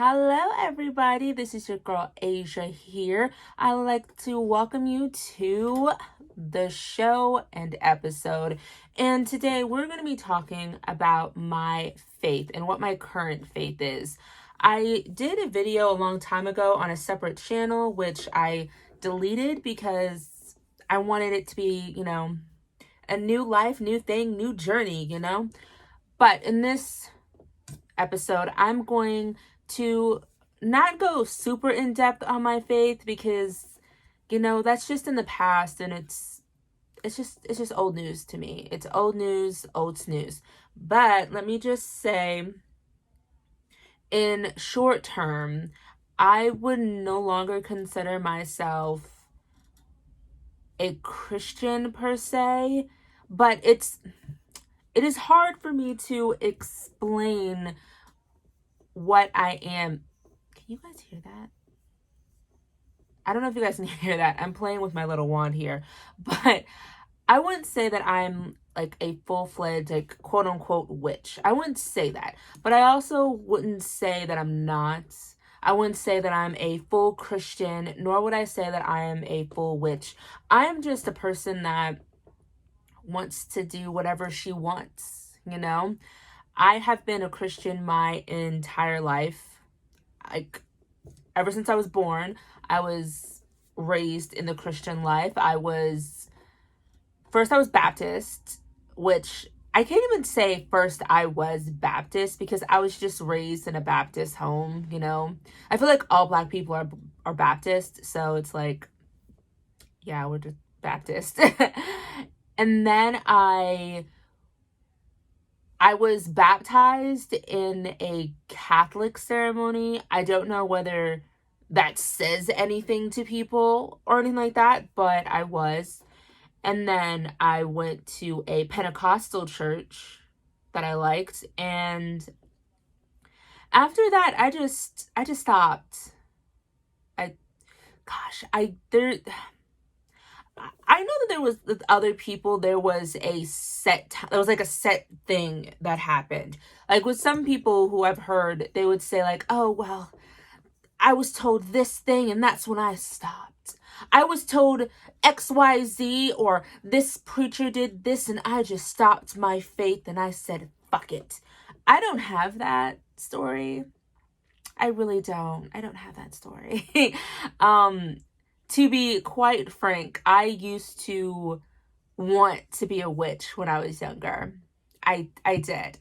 Hello, everybody. This is your girl Asia here. I would like to welcome you to the show and episode. And today we're going to be talking about my faith and what my current faith is. I did a video a long time ago on a separate channel, which I deleted because I wanted it to be, a new life, new thing, new journey, But in this episode, I'm going to not go super in depth on my faith because that's just in the past, and it's just old news to me. It's old news, old snooze. But let me just say, in short term, I would no longer consider myself a Christian per se, but it is hard for me to explain what I am. Can you guys hear that? I don't know if you guys can hear that. I'm playing with my little wand here, but I wouldn't say that I'm like a full-fledged, like, quote unquote witch. I wouldn't say that, but I also wouldn't say that I'm not. I wouldn't say that I'm a full Christian, nor would I say that I am a full witch. I am just a person that wants to do whatever she wants, I have been a Christian my entire life. Like, ever since I was born, I was raised in the Christian life. First I was Baptist, which I can't even say first I was Baptist because I was just raised in a Baptist home, I feel like all Black people are Baptist, so it's like, yeah, we're just Baptist. And then I was baptized in a Catholic ceremony. I don't know whether that says anything to people or anything like that, but I was. And then I went to a Pentecostal church that I liked. And after that, I just stopped. I know that there was, with other people, there was a set thing that happened. Like, with some people who I've heard, they would say like, oh, well, I was told this thing and that's when I stopped. I was told XYZ, or this preacher did this and I just stopped my faith and I said, fuck it. I don't have that story. I really don't. I don't have that story. To be quite frank, I used to want to be a witch when I was younger. I did.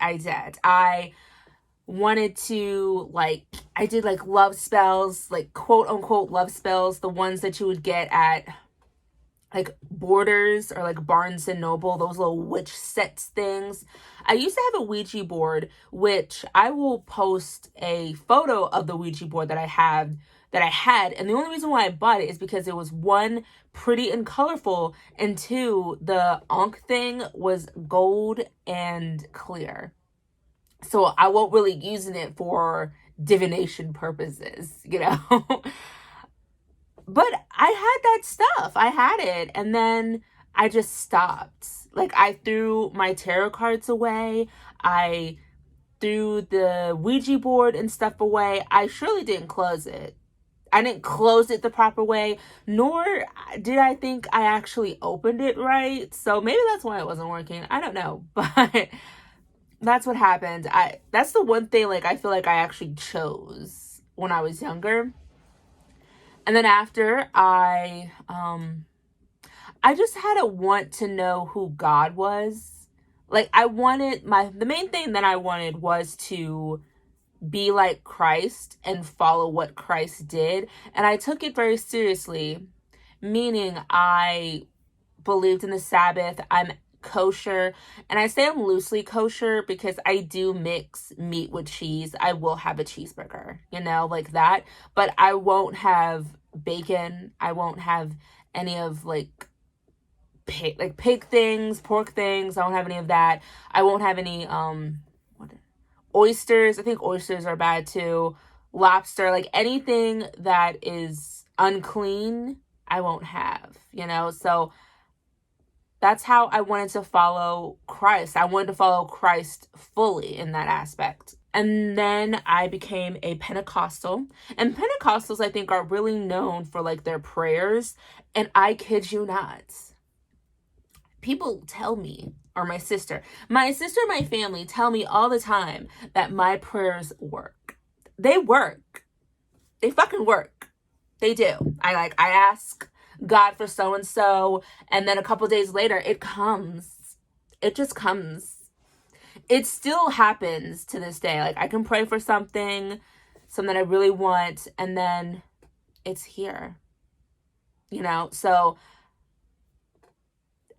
I wanted to, I did love spells, quote unquote love spells, the ones that you would get at Borders or Barnes and Noble, those little witch sets things. I used to have a Ouija board, which I will post a photo of the Ouija board that I had. And the only reason why I bought it is because it was, one, pretty and colorful, and two, the Ankh thing was gold and clear. So I won't really using it for divination purposes, But I had that stuff. I had it. And then I just stopped. I threw my tarot cards away. I threw the Ouija board and stuff away. I surely didn't close it. I didn't close it the proper way, nor did I think I actually opened it right. So maybe that's why it wasn't working. I don't know. But that's what happened. That's the one thing I feel like I actually chose when I was younger. And then after, I just had a want to know who God was. The main thing that I wanted was to be like Christ and follow what Christ did. And I took it very seriously, meaning I believed in the Sabbath. I'm kosher, and I say I'm loosely kosher because I do mix meat with cheese. I will have a cheeseburger, like that, but I won't have bacon. I won't have any of pig things, pork things. I won't have any of that. I won't have any oysters. I think oysters are bad too. Lobster, anything that is unclean, I won't have, So that's how I wanted to follow Christ. I wanted to follow Christ fully in that aspect. And then I became a Pentecostal. And Pentecostals, I think, are really known for like their prayers. And I kid you not, people tell me, or my sister, and my family tell me all the time that my prayers work. They work. They fucking work. They do. I ask God for so and so, and then a couple days later, it comes. It just comes. It still happens to this day. Like, I can pray for something I really want, and then it's here. You know? So,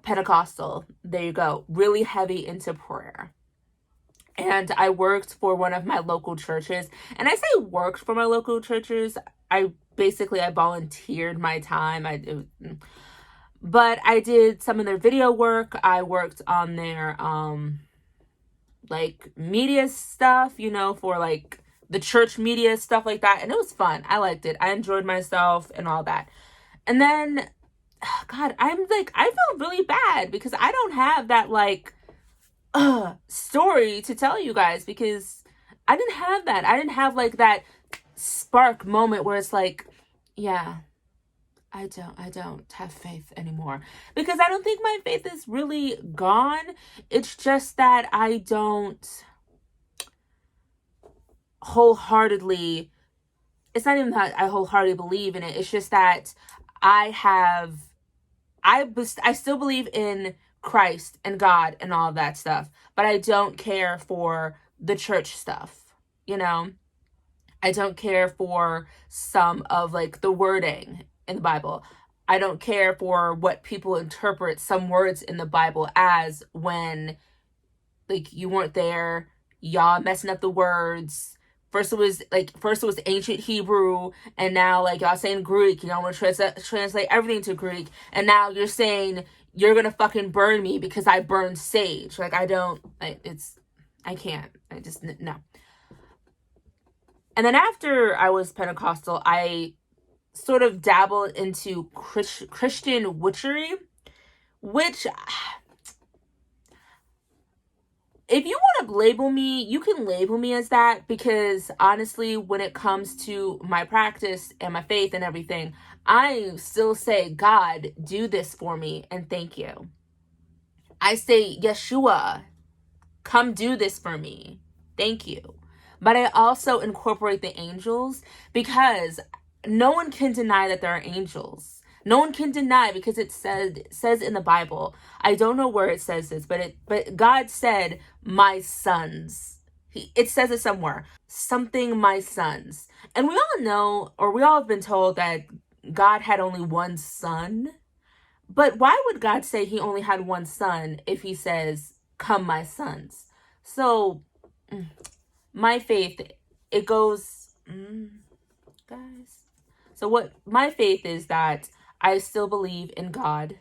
Pentecostal, there you go. Really heavy into prayer. And I worked for one of my local churches. And I say worked for my local churches. I volunteered my time. But I did some of their video work. I worked on their like media stuff, you know, for like the church media, stuff like that. And it was fun. I liked it. I enjoyed myself and all that. And then, God, I felt really bad because I don't have that like story to tell you guys, because I didn't have that. I didn't have like that spark moment where it's like, yeah, I don't have faith anymore, because I don't think my faith is really gone. It's just that I don't wholeheartedly, it's not even that I wholeheartedly believe in it. It's just that I still believe in Christ and God and all of that stuff, but I don't care for the church stuff, you know? I don't care for some of like the wording in the Bible. I don't care for what people interpret some words in the Bible as, when like you weren't there, y'all messing up the words. First it was ancient Hebrew, and now like y'all saying Greek. Y'all want to translate everything to Greek, and now you're saying you're gonna fucking burn me because I burned sage. Like, I can't. I just, no. And then after I was Pentecostal, I sort of dabbled into Christian witchery, which, if you want to label me, you can label me as that, because honestly, when it comes to my practice and my faith and everything, I still say, God, do this for me and thank you. I say, Yeshua, come do this for me. Thank you. But I also incorporate the angels, because no one can deny that there are angels. No one can deny, because it says in the Bible, I don't know where it says this, but God said, my sons. It says it somewhere. Something, my sons. And we all know, or we all have been told, that God had only one son. But why would God say he only had one son if he says, come my sons? So, my faith, it goes, guys. So what my faith is, that I still believe in God.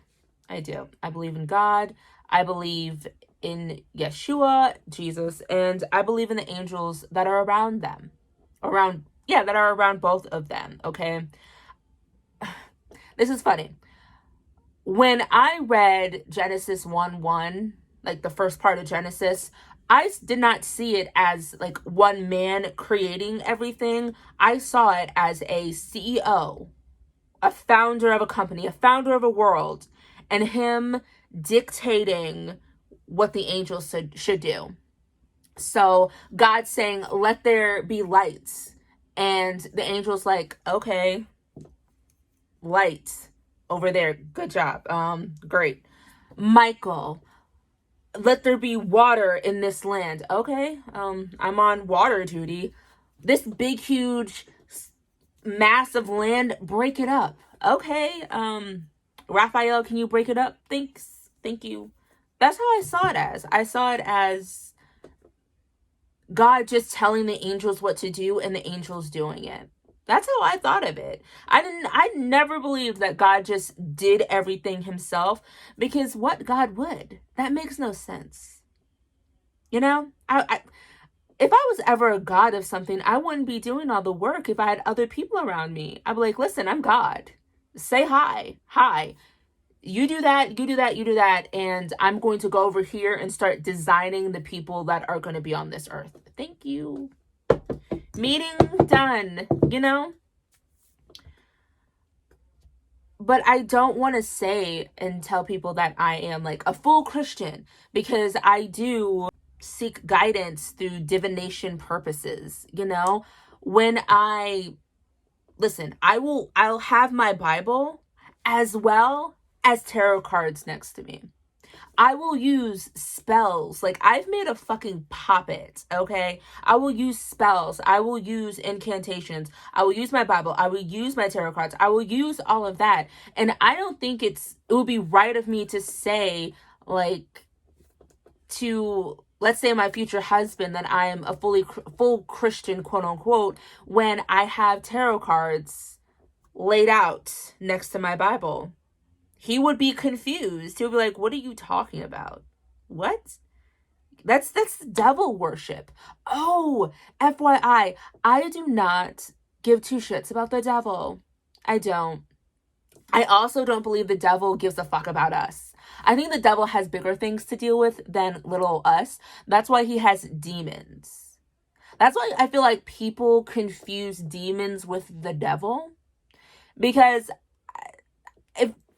I do. I believe in God. I believe in Yeshua, Jesus, and I believe in the angels that are around them. That are around both of them, okay? This is funny. When I read Genesis 1:1, like the first part of Genesis, I did not see it as like one man creating everything. I saw it as a CEO, a founder of a company, a founder of a world, and him dictating what the angels should do. So God saying, let there be lights. And the angel's like, okay, light over there. Good job. Great. Michael, let there be water in this land. Okay. I'm on water duty. This big, huge mass of land, break it up. Okay. Raphael, can you break it up? Thanks. Thank you. That's how I saw it as. I saw it as God just telling the angels what to do and the angels doing it. That's how I thought of it. I never believed that God just did everything himself, because what God would? That makes no sense. You know, if I was ever a God of something, I wouldn't be doing all the work if I had other people around me. I'd be like, listen, I'm God. Say hi. Hi. You do that, you do that, you do that, and I'm going to go over here and start designing the people that are going to be on this earth. Thank you. Meeting done, you know? But I don't want to say and tell people that I am like a full Christian, because I do seek guidance through divination purposes, you know? When I'll have my Bible as well as tarot cards next to me. I will use spells. Like, I've made a fucking puppet, okay? I will use spells. I will use incantations. I will use my Bible. I will use my tarot cards. I will use all of that. And I don't think it would be right of me to say, like, to, let's say, my future husband that I am a full Christian, quote unquote, when I have tarot cards laid out next to my Bible. He would be confused. He would be like, what are you talking about? What? That's devil worship. Oh, FYI, I do not give two shits about the devil. I don't. I also don't believe the devil gives a fuck about us. I think the devil has bigger things to deal with than little us. That's why he has demons. That's why I feel like people confuse demons with the devil. Because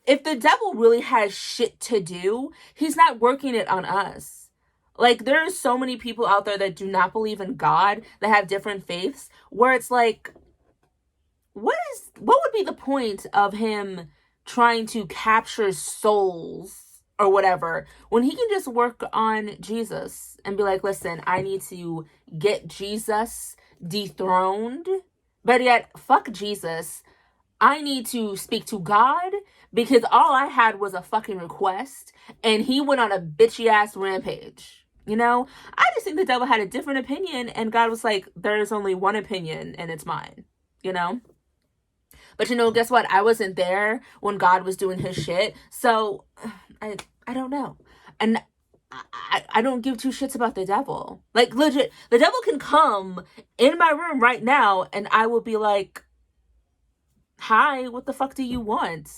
if the devil really has shit to do, he's not working it on us. Like, there are so many people out there that do not believe in God, that have different faiths, where it's like, what would be the point of him trying to capture souls or whatever, when he can just work on Jesus and be like, listen, I need to get Jesus dethroned. Better yet, fuck Jesus. I need to speak to God, because all I had was a fucking request and he went on a bitchy ass rampage. You know, I just think the devil had a different opinion and God was like, there's only one opinion and it's mine, you know? But you know, guess what? I wasn't there when God was doing his shit. So I don't know. And I don't give two shits about the devil. Like, legit, the devil can come in my room right now and I will be like, hi, what the fuck do you want?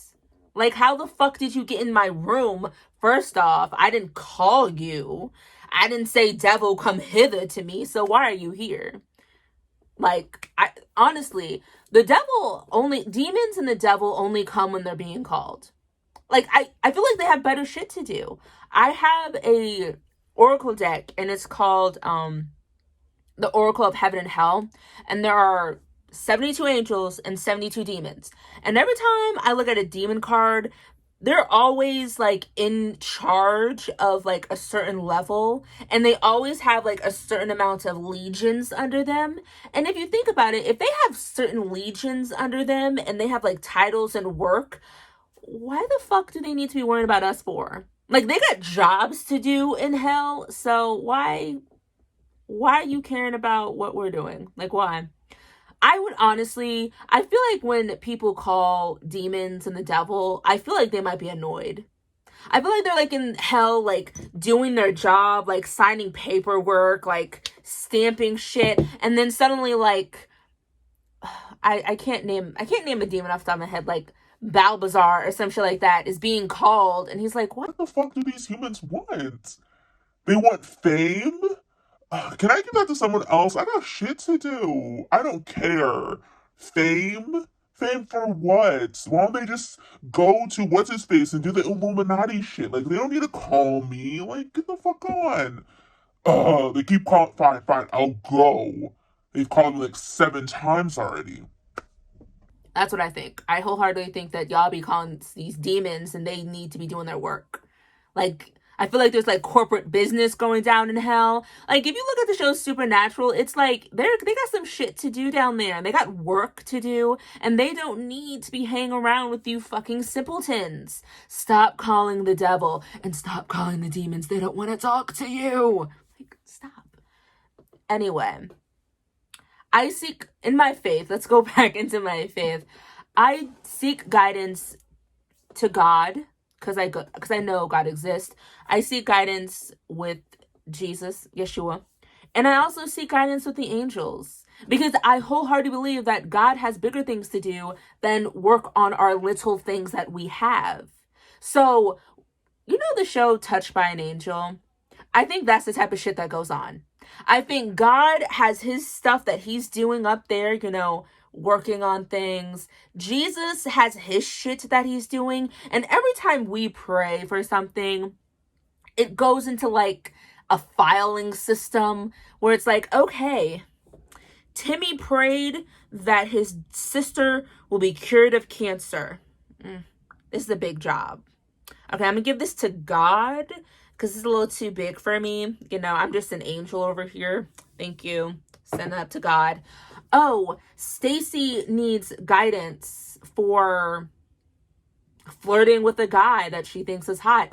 Like, how the fuck did you get in my room? First off, I didn't call you. I didn't say, devil, come hither to me. So why are you here? Like, honestly, demons and the devil only come when they're being called. Like, I feel like they have better shit to do. I have a oracle deck and it's called, the Oracle of Heaven and Hell. And there are 72 angels and 72 demons. And every time I look at a demon card, they're always like in charge of like a certain level, and they always have like a certain amount of legions under them. And if you think about it, if they have certain legions under them and they have like titles and work, why the fuck do they need to be worrying about us for? Like, they got jobs to do in hell, so why are you caring about what we're doing? Like, why? I feel like when people call demons and the devil, I feel like they might be annoyed. I feel like they're like in hell, like doing their job, like signing paperwork, like stamping shit. And then suddenly, like, I can't name a demon off the top of my head, like Balbazar or some shit like that is being called. And he's like, what the fuck do these humans want? They want fame? Can I give that to someone else? I got shit to do. I don't care. Fame? Fame for what? Why don't they just go to what's his face and do the Illuminati shit? Like, they don't need to call me. Like, get the fuck on. They keep calling. Fine, I'll go. They've called me like 7 times already. That's what I think. I wholeheartedly think that y'all be calling these demons and they need to be doing their work. Like, I feel like there's like corporate business going down in hell. Like, if you look at the show Supernatural, it's like they got some shit to do down there. They got work to do, and they don't need to be hanging around with you fucking simpletons. Stop calling the devil and stop calling the demons. They don't want to talk to you. Like, stop. Anyway, I seek in my faith. Let's go back into my faith. I seek guidance to God. Because I know God exists. I seek guidance with Jesus, Yeshua. And I also seek guidance with the angels. Because I wholeheartedly believe that God has bigger things to do than work on our little things that we have. So, you know the show Touched by an Angel? I think that's the type of shit that goes on. I think God has his stuff that he's doing up there, working on things. Jesus has his shit that he's doing. And every time we pray for something, it goes into like a filing system where it's like, okay, Timmy prayed that his sister will be cured of cancer. This is a big job. Okay, I'm gonna give this to God because it's a little too big for me. I'm just an angel over here. Thank you. Send it up to God. Oh, Stacy needs guidance for flirting with a guy that she thinks is hot.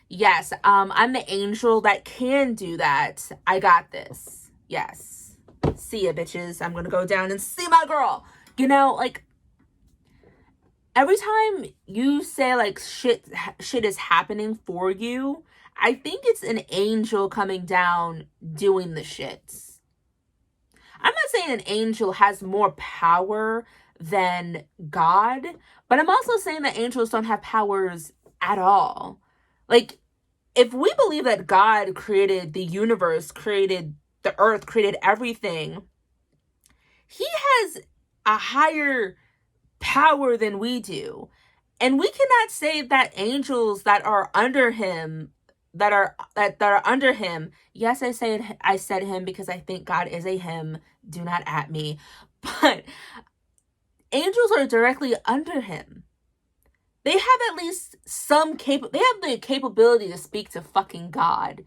Yes, I'm the angel that can do that. I got this. Yes. See ya, bitches. I'm gonna go down and see my girl. Like, every time you say like shit is happening for you, I think it's an angel coming down doing the shits. I'm not saying an angel has more power than God, but I'm also saying that angels don't have powers at all. Like, if we believe that God created the universe, created the earth, created everything, he has a higher power than we do. And we cannot say that angels that are under him, that are under him. Yes, I said him because I think God is a him. Do not at me. But angels are directly under him. They have at least they have the capability to speak to fucking God.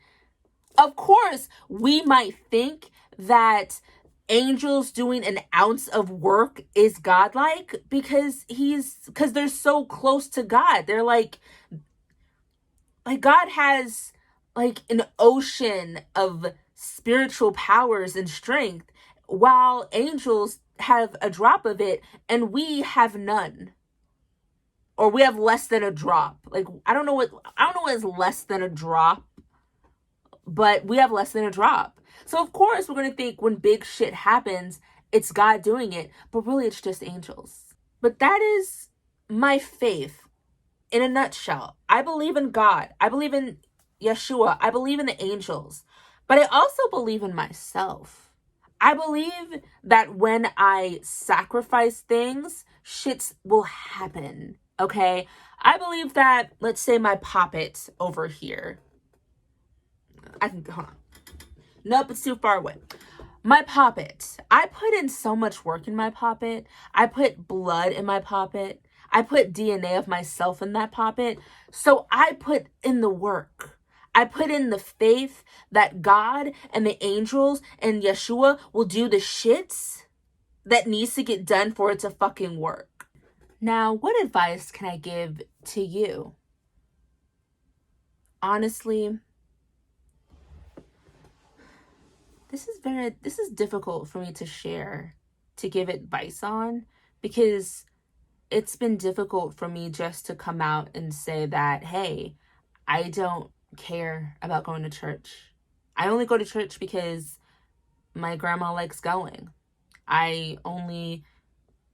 Of course, we might think that angels doing an ounce of work is godlike because they're so close to God. They're like God has like an ocean of spiritual powers and strength, while angels have a drop of it and we have none. Or we have less than a drop. Like, I don't know what is less than a drop, but we have less than a drop. So of course we're going to think when big shit happens, it's God doing it, but really it's just angels. But that is my faith in a nutshell. I believe in God. I believe in Yeshua. I believe in the angels. But I also believe in myself. I believe that when I sacrifice things, shits will happen. Okay? I believe that, let's say my poppet over here. Hold on. Nope, it's too far away. My poppet. I put in so much work in my poppet. I put blood in my poppet. I put DNA of myself in that poppet. So I put in the work. I put in the faith that God and the angels and Yeshua will do the shits that needs to get done for it to fucking work. Now, what advice can I give to you? Honestly, this is difficult for me to share, to give advice on, because it's been difficult for me just to come out and say that, hey, I don't care about going to church. I only go to church because my grandma likes going. I only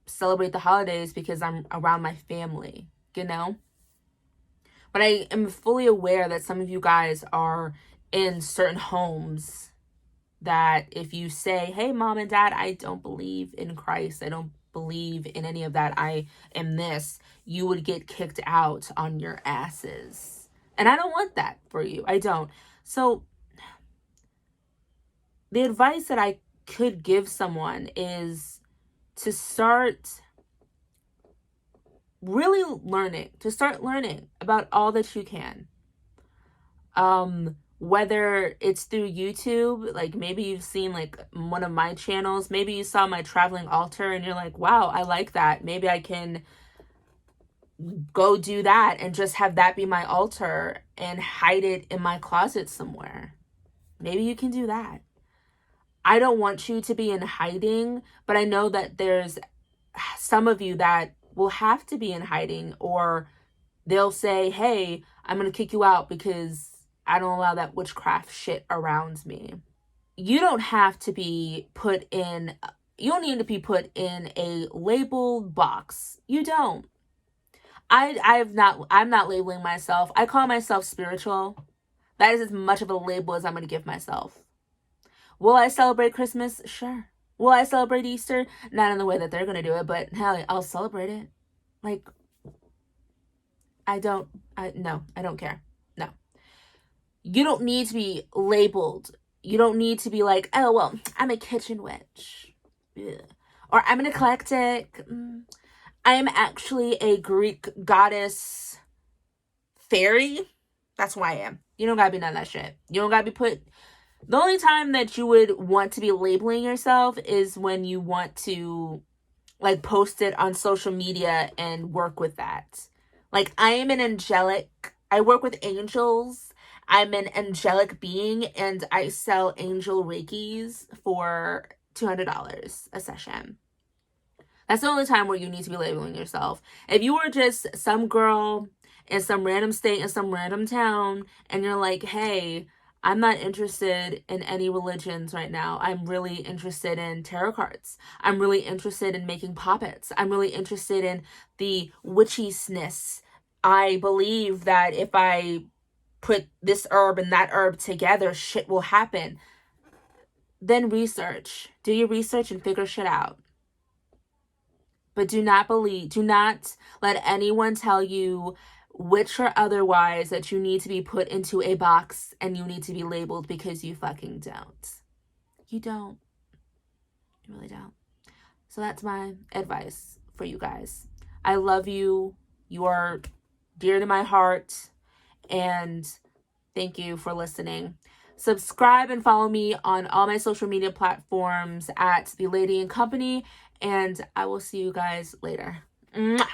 celebrate the holidays because I'm around my family, But I am fully aware that some of you guys are in certain homes that if you say, hey, mom and dad, I don't believe in Christ, I don't believe in any of that, I am this, you would get kicked out on your asses. And I don't want that for you. I don't. So the advice that I could give someone is to start really learning, about all that you can. Whether it's through YouTube, like maybe you've seen like one of my channels, maybe you saw my traveling altar and you're like, wow, I like that. Maybe I can go do that and just have that be my altar and hide it in my closet somewhere. Maybe you can do that. I don't want you to be in hiding, but I know that there's some of you that will have to be in hiding, or they'll say, hey, I'm going to kick you out because I don't allow that witchcraft shit around me. You don't have to be put in, you don't need to be put in a labeled box. You don't. I'm not labeling myself. I call myself spiritual. That is as much of a label as I'm going to give myself. Will I celebrate Christmas? Sure. Will I celebrate Easter? Not in the way that they're going to do it, but hell, I'll celebrate it. Like, no, I don't care. No. You don't need to be labeled. You don't need to be like, oh, well, I'm a kitchen witch. Ugh. Or I'm an eclectic. I am actually a Greek goddess fairy. That's who I am. You don't gotta be none of that shit. You don't gotta be put. The only time that you would want to be labeling yourself is when you want to, like, post it on social media and work with that. Like, I am an angelic. I work with angels. I'm an angelic being, and I sell angel Reikis for $200 a session. That's the only time where you need to be labeling yourself. If you were just some girl in some random state in some random town and you're like, hey, I'm not interested in any religions right now. I'm really interested in tarot cards. I'm really interested in making puppets. I'm really interested in the witchiness. I believe that if I put this herb and that herb together, shit will happen. Then research. Do your research and figure shit out. But do not let anyone tell you, witch or otherwise, that you need to be put into a box and you need to be labeled, because you fucking don't. You don't. You really don't. So that's my advice for you guys. I love you. You are dear to my heart. And thank you for listening. Subscribe and follow me on all my social media platforms at The Lady and Company. And I will see you guys later. Mwah!